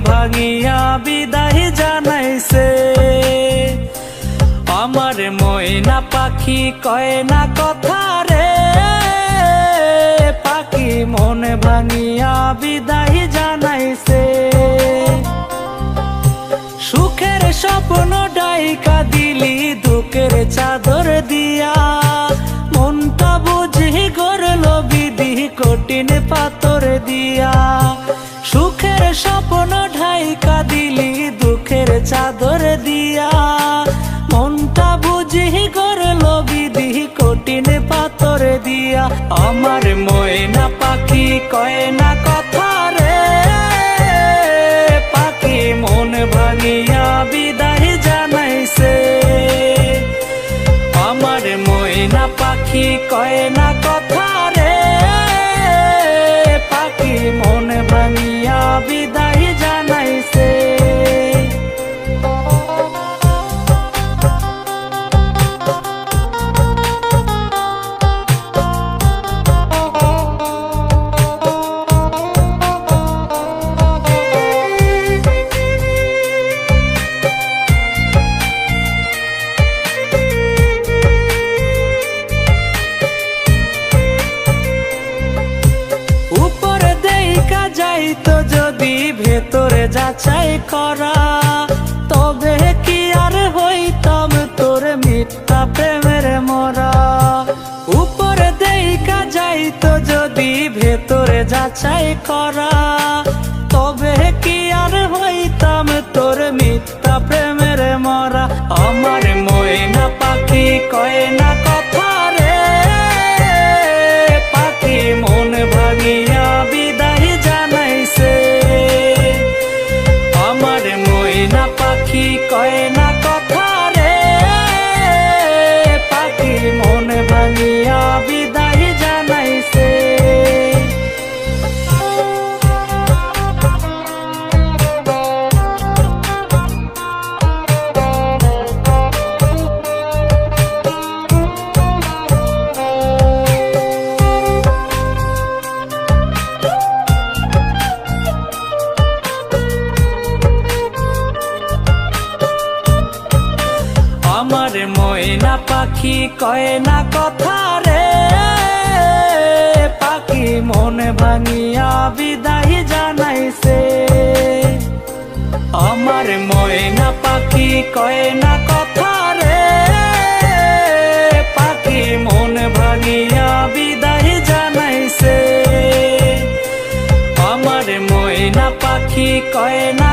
ভাঙিয়া বিদায় জানাইছে। আমার ময়না পাখি কয় না কথা রে, পাখি মন ভাঙিয়া বিদায় জানাইছে। সুখের স্বপ্ন ডাইকা দিলি দুঃখের চাদর দিয়া, মনটা বুঝি গড়ল বিধি কঠিন পাথর দিয়া। সুখের স্বপ্ন ঢাইকা দিলি দুঃখের চাদর দিয়া, মনটা বুঝি গড়ল বিধি কঠিন পাথর দিয়া। আমার ময়না পাখি কয় না কথা রে, পাখি মন ভাঙিয়া বিদায় জানাইছে। আমার ময়না পাখি কয় না কথা রে, পাখি মন ভাঙিয়া বিদায় জানাইছে। যাইতো যদি ভেতরে যাচাই করা, তবে কি আর হইতাম তোর মিথ্যা প্রেমের মরা। উপরে দেখা যাইতো যদি ভেতরে যাচাই করা, তবে কি আর হইতাম তোর মিথ্যা প্রেমের মরা। আমার ময়না পাখি কয় না কথা রে, পাখি মন ভাঙিয়া বিদায় জানাইছে। আমার ময়না পাখি কয় না কথা রে, পাখি মন ভাঙিয়া বিদায় জানাইছে। আমার ময়না পাখি কয় না কথা রে, পাখি মন ভাঙিয়া বিদায় জানাইছে। আমার ময়না পাখি কয় না কথা রে, পাখি মন ভাঙিয়া বিদায় জানাইছে। আমার ময়না পাখি কয় না